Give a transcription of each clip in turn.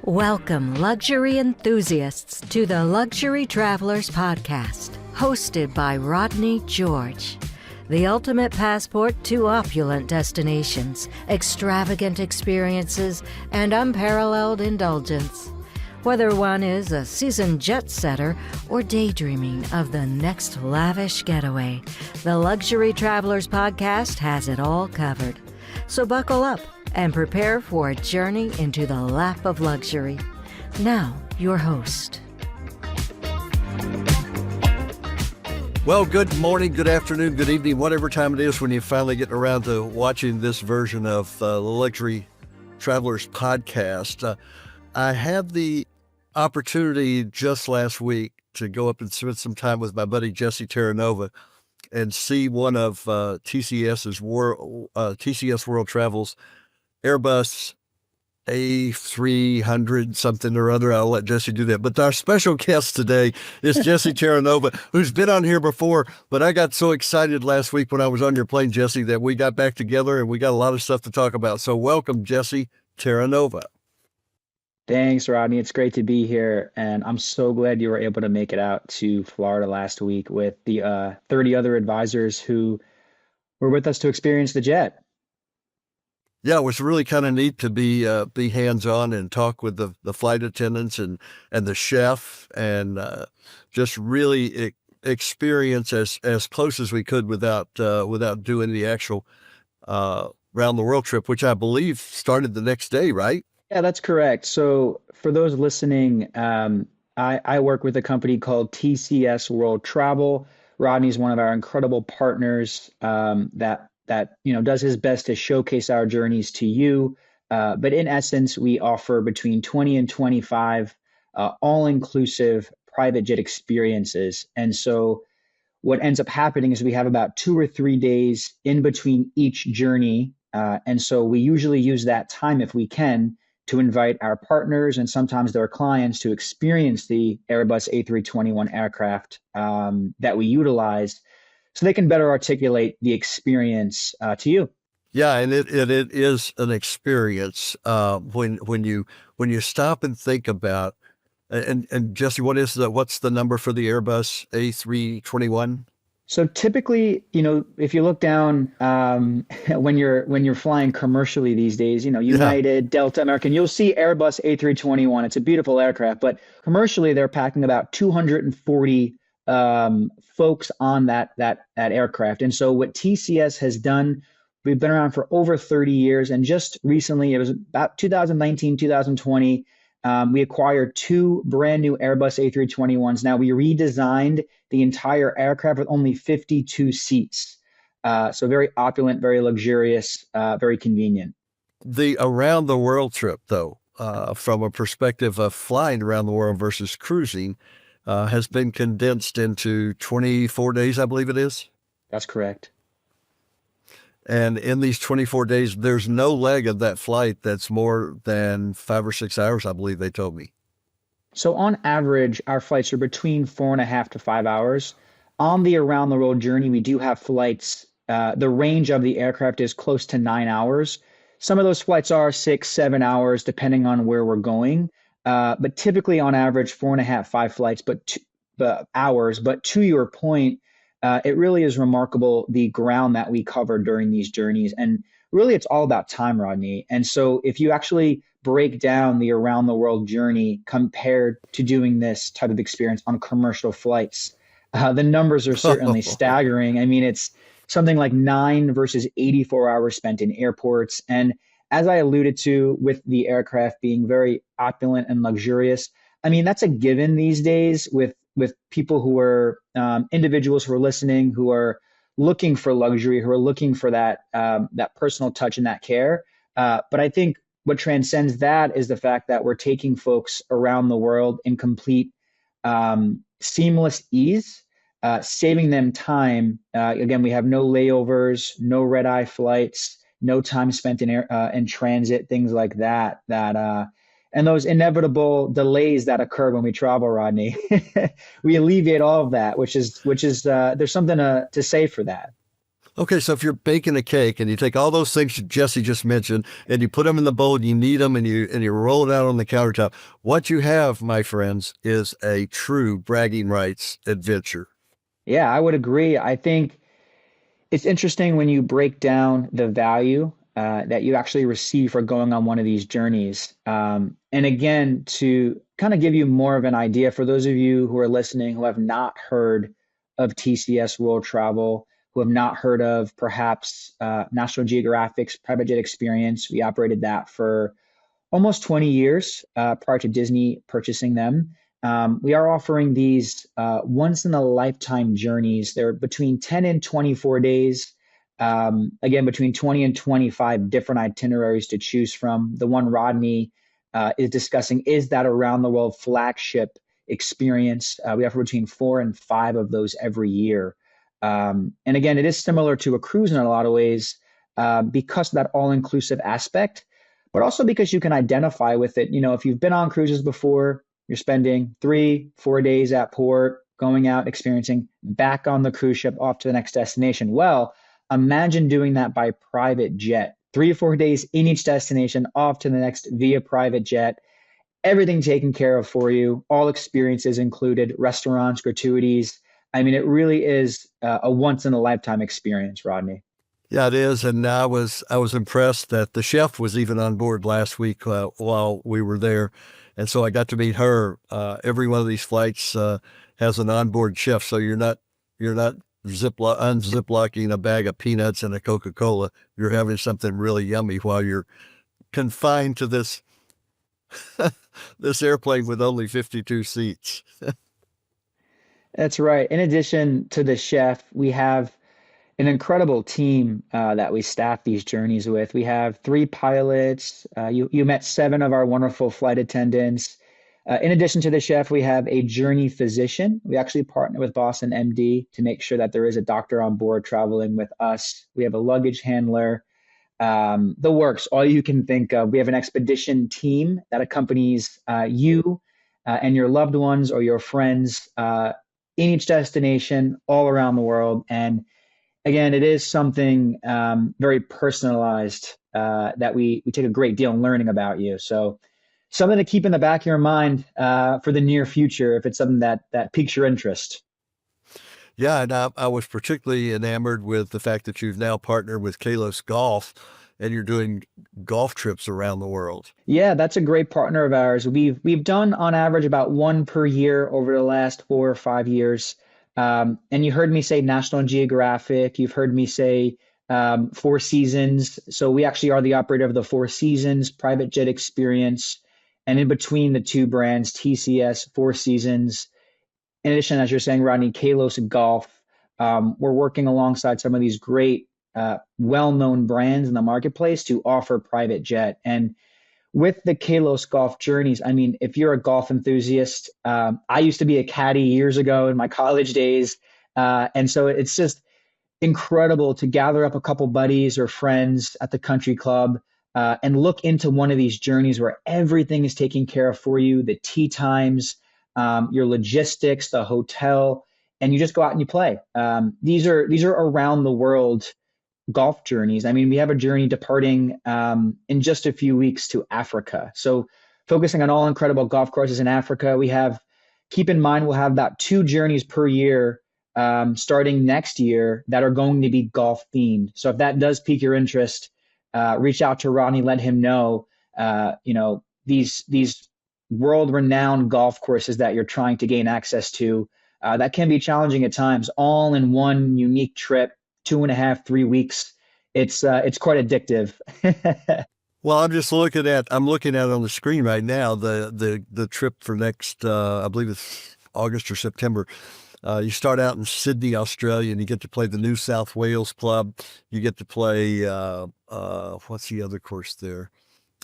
Welcome, luxury enthusiasts, to the Luxury Travelers Podcast, hosted by Rodney George. The ultimate passport to opulent destinations, extravagant experiences, and unparalleled indulgence. Whether one is a seasoned jet setter or daydreaming of the next lavish getaway, the Luxury Travelers Podcast has it all covered. So buckle up and prepare for a journey into the lap of luxury. Now, your host. Well, good morning, good afternoon, good evening, whatever time it is when you finally get around to watching this version of the Luxury Travelers Podcast. I had the opportunity just last week to go up and spend some time with my buddy Jesse Terranova and see one of TCS World Travel's Airbus A300 something or other. I'll let Jesse do that. But our special guest today is Jesse Terranova, who's been on here before. But I got so excited last week when I was on your plane, Jesse, that we got back together and we got a lot of stuff to talk about. So welcome, Jesse Terranova. Thanks, Rodney. It's great to be here. And I'm so glad you were able to make it out to Florida last week with the 30 other advisors who were with us to experience the jet. Yeah, it was really kind of neat to be hands-on and talk with the flight attendants and the chef and just really experience as close as we could without doing the actual round the world trip, which I believe started the next day, right? Yeah, that's correct. So for those listening, I work with a company called TCS World Travel. Rodney's one of our incredible partners that does his best to showcase our journeys to you. But in essence, we offer between 20 and 25 all-inclusive private jet experiences. And so what ends up happening is we have about 2 or 3 days in between each journey. And so we usually use that time, if we can, to invite our partners and sometimes their clients to experience the Airbus A321 aircraft that we utilize, so they can better articulate the experience to you. Yeah, and it is an experience when you stop and think about. And Jesse, what's the number for the Airbus A321? So typically, if you look down when you're flying commercially these days, United, Delta, American, you'll see Airbus A321. It's a beautiful aircraft, but commercially they're packing about 240 folks on that aircraft. And so what TCS has done, we've been around for over 30 years, and just recently, it was about 2019, 2020, we acquired 2 brand new Airbus A321s. Now we redesigned the entire aircraft with only 52 seats. So very opulent, very luxurious, very convenient. The around the world trip, though, from a perspective of flying around the world versus cruising, has been condensed into 24 days, I believe it is. That's correct. And in these 24 days, there's no leg of that flight that's more than 5 or 6 hours, I believe they told me. So on average, our flights are between 4.5 to 5 hours. On the around the world journey, we do have flights. The range of the aircraft is close to 9 hours. Some of those flights are 6, 7 hours, depending on where we're going. But typically on average, 4.5, 5 flights, hours. But to your point, it really is remarkable the ground that we cover during these journeys. And really, it's all about time, Rodney. And so if you actually break down the around the world journey compared to doing this type of experience on commercial flights, the numbers are certainly staggering. I mean, it's something like 9 versus 84 hours spent in airports. And as I alluded to, with the aircraft being very opulent and luxurious, I mean, that's a given these days with people who are individuals who are listening, who are looking for luxury, who are looking for that personal touch and that care. But I think what transcends that is the fact that we're taking folks around the world in complete seamless ease, saving them time. Again, we have no layovers, no red-eye flights, no time spent in transit, things like that. And those inevitable delays that occur when we travel, Rodney, we alleviate all of that, which is there's something to say for that. Okay, so if you're baking a cake and you take all those things Jesse just mentioned and you put them in the bowl and you knead them and you roll it out on the countertop, what you have, my friends, is a true bragging rights adventure. Yeah, I would agree. I think it's interesting when you break down the value that you actually receive for going on one of these journeys. And again, to kind of give you more of an idea for those of you who are listening who have not heard of TCS World Travel, who have not heard of perhaps National Geographic's private jet experience, we operated that for almost 20 years prior to Disney purchasing them. We are offering these once in a lifetime journeys. They're between 10 and 24 days. Again, between 20 and 25 different itineraries to choose from. The one Rodney is discussing is that around the world flagship experience. We offer between 4 and 5 of those every year. And again, it is similar to a cruise in a lot of ways because of that all inclusive aspect, but also because you can identify with it. You know, if you've been on cruises before, you're spending 3-4 days at port, going out, experiencing, back on the cruise ship, off to the next destination. Well, imagine doing that by private jet. 3 or 4 days in each destination, off to the next via private jet. Everything taken care of for you, all experiences included, restaurants, gratuities. I mean, it really is a once in a lifetime experience, Rodney. Yeah, it is. And I was impressed that the chef was even on board last week while we were there. And so I got to meet her. Every one of these flights has an onboard chef. So you're not unziplocking a bag of peanuts and a Coca-Cola. You're having something really yummy while you're confined to this this airplane with only 52 seats. That's right. In addition to the chef, we have an incredible team that we staff these journeys with. We have 3 pilots. You met 7 of our wonderful flight attendants. In addition to the chef, we have a journey physician. We actually partner with Boston MD to make sure that there is a doctor on board traveling with us. We have a luggage handler, the works, all you can think of. We have an expedition team that accompanies you and your loved ones or your friends in each destination all around the world. And again, it is something very personalized that we take a great deal in learning about you. So something to keep in the back of your mind for the near future if it's something that piques your interest. Yeah, and I was particularly enamored with the fact that you've now partnered with Kalos Golf and you're doing golf trips around the world. Yeah, that's a great partner of ours. We've done on average about one per year over the last 4 or 5 years. And you heard me say National Geographic. You've heard me say Four Seasons. So we actually are the operator of the Four Seasons private jet experience. And in between the two brands, TCS, Four Seasons. In addition, as you're saying, Rodney, Kalos Golf. We're working alongside some of these great, well-known brands in the marketplace to offer private jet. And with the Kalos Golf journeys, I mean, if you're a golf enthusiast, I used to be a caddy years ago in my college days. And so it's just incredible to gather up a couple buddies or friends at the country club and look into one of these journeys where everything is taken care of for you, the tee times, your logistics, the hotel, and you just go out and you play. These are around the world golf journeys. I mean, we have a journey departing in just a few weeks to Africa. So focusing on all incredible golf courses in Africa, keep in mind, we'll have about 2 journeys per year starting next year that are going to be golf themed. So if that does pique your interest, reach out to Rodney, let him know, these world-renowned golf courses that you're trying to gain access to, that can be challenging at times, all in one unique trip, 2.5-3 weeks. It's quite addictive. Well, I'm looking at it on the screen right now, the trip for next, I believe it's August or September. You start out in Sydney, Australia, and you get to play the New South Wales Club. You get to play, what's the other course there?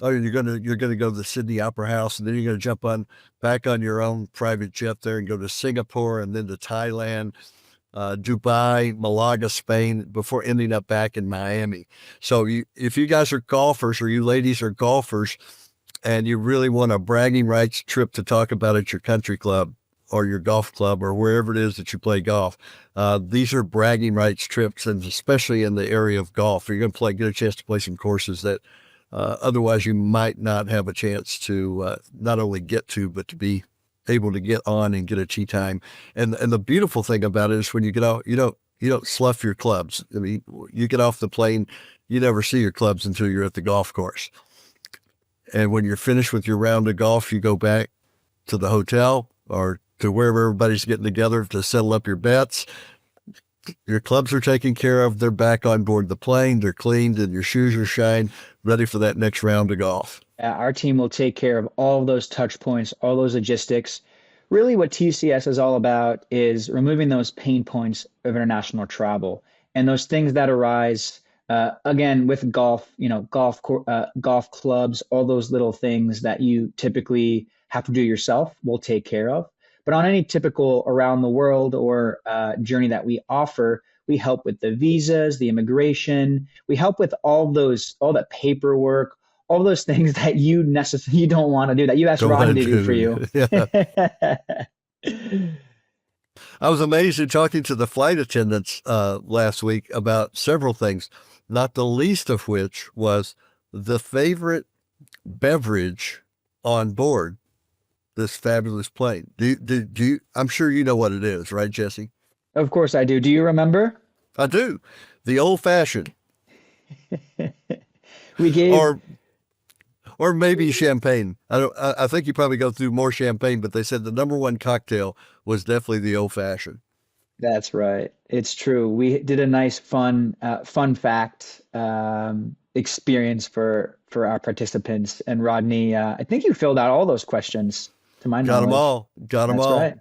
Oh, you're gonna go to the Sydney Opera House, and then you're gonna jump back on your own private jet there and go to Singapore and then to Thailand, Dubai, Malaga, Spain, before ending up back in Miami. So if you guys are golfers or you ladies are golfers and you really want a bragging rights trip to talk about at your country club, or your golf club or wherever it is that you play golf. These are bragging rights trips, and especially in the area of golf, you're going to get a chance to play some courses that otherwise you might not have a chance to not only get to, but to be able to get on and get a tee time. And the beautiful thing about it is when you get out, you don't slough your clubs. I mean, you get off the plane, you never see your clubs until you're at the golf course. And when you're finished with your round of golf, you go back to the hotel or to wherever everybody's getting together to settle up your bets. Your clubs are taken care of. They're back on board the plane. They're cleaned and your shoes are shined, ready for that next round of golf. Our team will take care of all of those touch points, all those logistics. Really what TCS is all about is removing those pain points of international travel and those things that arise, again, with golf, golf clubs, all those little things that you typically have to do yourself, we'll take care of. But on any typical around the world or journey that we offer, we help with the visas, the immigration. We help with all that paperwork, all those things that you don't want to do, that you ask Rodney to do for you. Yeah. I was amazed at talking to the flight attendants last week about several things, not the least of which was the favorite beverage on board this fabulous plane. Do you, I'm sure you know what it is, right, Jesse? Of course I do. Do you remember? I do. The old fashioned. We gave... Or maybe champagne. I think you probably go through more champagne, but they said the number one cocktail was definitely the old fashioned. That's right. It's true. We did a nice fun fact experience for our participants. And Rodney, I think you filled out all those questions to my knowledge. Got them all. That's all. Right.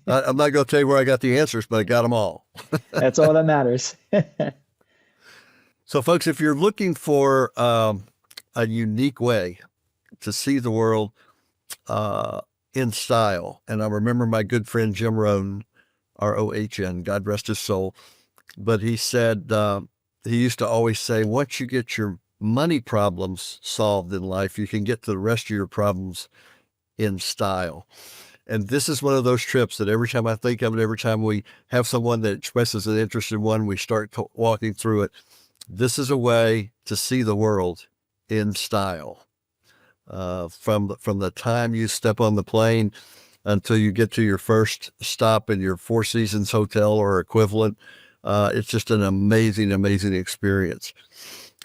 I'm not going to tell you where I got the answers, but I got them all. That's all that matters. So, folks, if you're looking for a unique way to see the world in style, and I remember my good friend Jim Rohn, R-O-H-N, God rest his soul, but he said, he used to always say, once you get your money problems solved in life, you can get to the rest of your problems in style. And this is one of those trips that every time I think of it, every time we have someone that expresses an interest in one, we start walking through it. This is a way to see the world in style. From the time you step on the plane until you get to your first stop in your Four Seasons hotel or equivalent. It's just an amazing, amazing experience.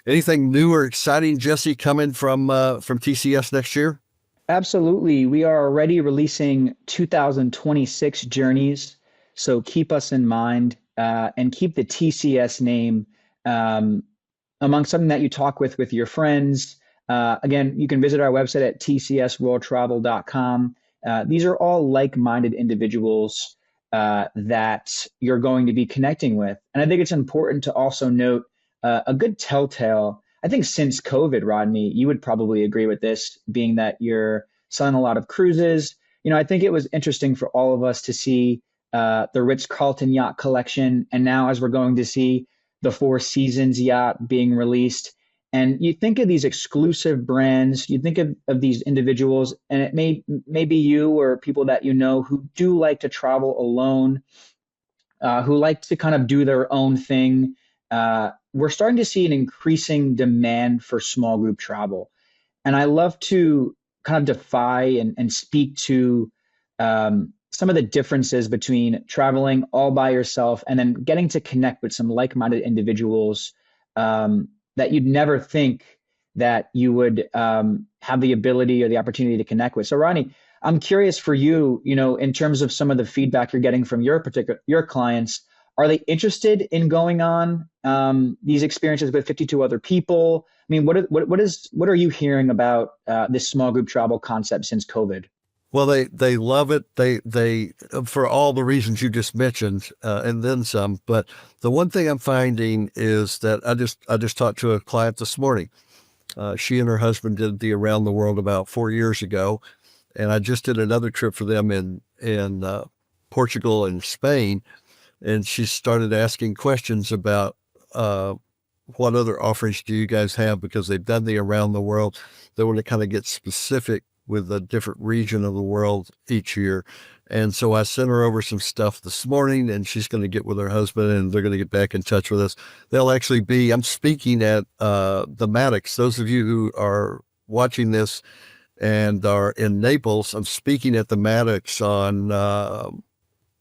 Anything new or exciting, Jesse, coming from TCS next year? Absolutely. We are already releasing 2026 journeys. So keep us in mind and keep the TCS name among something that you talk with your friends. Again, you can visit our website at tcsworldtravel.com. These are all like-minded individuals that you're going to be connecting with. And I think it's important to also note a good telltale. I think since COVID, Rodney, you would probably agree with this, being that you're selling a lot of cruises. I think it was interesting for all of us to see the Ritz-Carlton yacht collection. And now as we're going to see the Four Seasons yacht being released. And you think of these exclusive brands, you think of these individuals, and it may be you or people that you know who do like to travel alone, who like to kind of do their own thing. We're starting to see an increasing demand for small group travel. And I love to kind of defy and speak to some of the differences between traveling all by yourself and then getting to connect with some like-minded individuals that you'd never think that you would have the ability or the opportunity to connect with. So Rodney, I'm curious for you, in terms of some of the feedback you're getting from your clients, are they interested in going on these experiences with 52 other people? I mean, what are you hearing about this small group travel concept since COVID? Well, they love it. They for all the reasons you just mentioned, and then some. But the one thing I'm finding is that I just talked to a client this morning. She and her husband did the Around the World about 4 years ago, and I just did another trip for them in Portugal and Spain, and she started asking questions about what other offerings do you guys have, because they've done the Around the World. They want to kind of get specific with a different region of the world each year. And so I sent her over some stuff this morning, and she's going to get with her husband, and they're going to get back in touch with us. They'll actually be, I'm speaking at the Maddox. Those of you who are watching this and are in Naples, I'm speaking at the Maddox on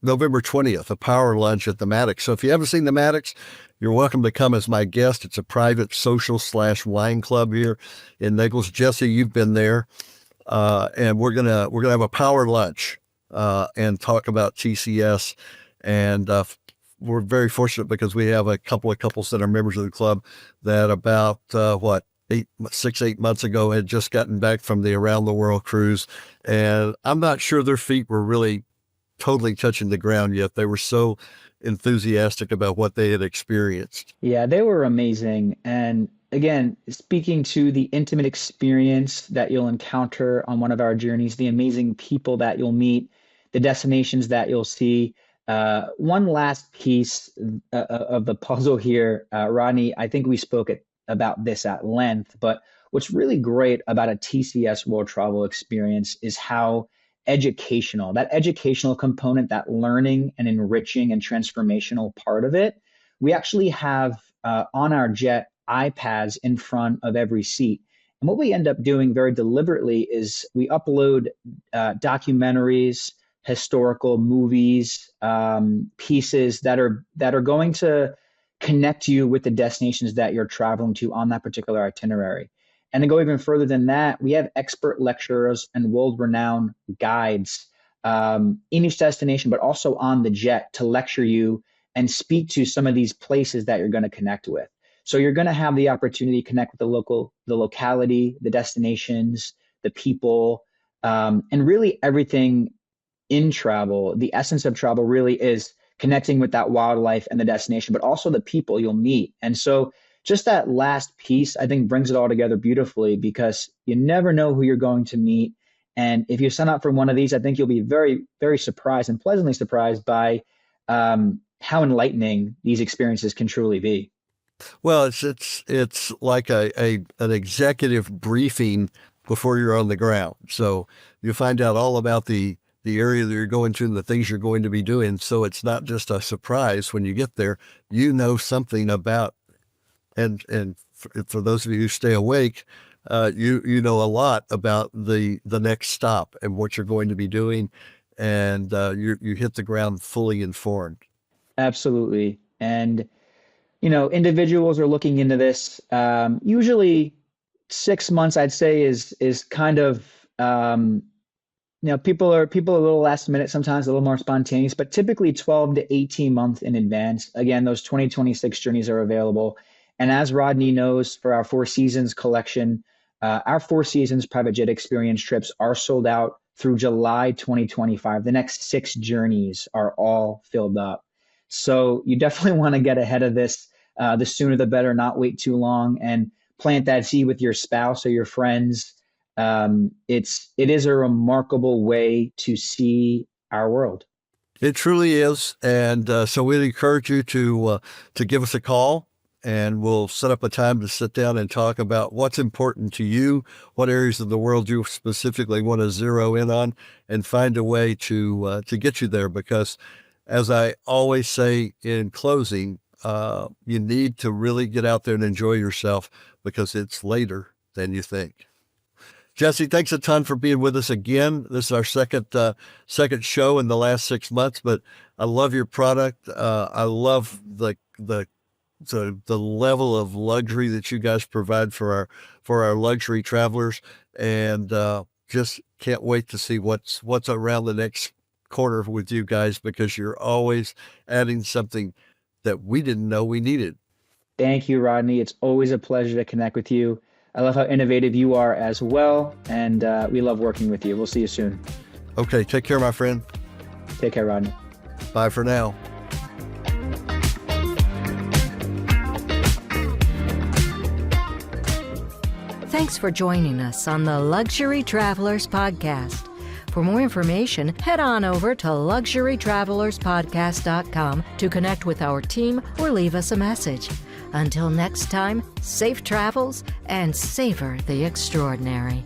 November 20th, a power lunch at the Maddox. So if you haven't seen the Maddox, you're welcome to come as my guest. It's a private social/wine club here in Naples. Jesse, you've been there. And we're gonna have a power lunch and talk about TCS. And we're very fortunate because we have a couple of couples that are members of the club that about 6-8 months ago had just gotten back from the Around the World cruise, and I'm not sure their feet were really totally touching the ground yet. They were so enthusiastic about what they had experienced. Yeah, they were amazing. And again, speaking to the intimate experience that you'll encounter on one of our journeys, the amazing people that you'll meet, the destinations that you'll see. One last piece of the puzzle here, Rodney, I think we spoke about this at length, but what's really great about a TCS World Travel experience is how that educational component, that learning and enriching and transformational part of it, we actually have on our jet iPads in front of every seat. And what we end up doing very deliberately is we upload documentaries, historical movies, pieces that are going to connect you with the destinations that you're traveling to on that particular itinerary. And to go even further than that, we have expert lecturers and world-renowned guides in each destination, but also on the jet to lecture you and speak to some of these places that you're going to connect with. So you're going to have the opportunity to connect with the locality, the destinations, the people, and really everything in travel. The essence of travel really is connecting with that wildlife and the destination, but also the people you'll meet. And so just that last piece, I think, brings it all together beautifully, because you never know who you're going to meet. And if you sign up for one of these, I think you'll be very, very surprised and pleasantly surprised by how enlightening these experiences can truly be. Well, it's like an executive briefing before you're on the ground. So you find out all about the area that you're going to and the things you're going to be doing. So it's not just a surprise when you get there. You know something about, and for those of you who stay awake, you know a lot about the next stop and what you're going to be doing, and you hit the ground fully informed. Absolutely. And individuals are looking into this. Usually 6 months, I'd say, is kind of, people are a little last minute, sometimes a little more spontaneous, but typically 12 to 18 months in advance. Again, those 2026 journeys are available. And as Rodney knows, for our Four Seasons collection, our Four Seasons private jet experience trips are sold out through July 2025. The next 6 journeys are all filled up. So you definitely want to get ahead of this. The sooner the better, not wait too long, and plant that seed with your spouse or your friends. It is a remarkable way to see our world. It truly is. And so we'd encourage you to give us a call, and we'll set up a time to sit down and talk about what's important to you, what areas of the world you specifically want to zero in on, and find a way to get you there. Because as I always say in closing, you need to really get out there and enjoy yourself, because it's later than you think. Jesse, thanks a ton for being with us again. This is our second show in the last 6 months, but I love your product. I love the level of luxury that you guys provide for our luxury travelers, and just can't wait to see what's around the next corner with you guys, because you're always adding something that we didn't know we needed. Thank you, Rodney. It's always a pleasure to connect with you. I love how innovative you are as well, and we love working with you. We'll see you soon. Okay, take care, my friend. Take care, Rodney. Bye for now. Thanks for joining us on the Luxury Travelers Podcast. For more information, head on over to luxurytravelerspodcast.com to connect with our team or leave us a message. Until next time, safe travels and savor the extraordinary.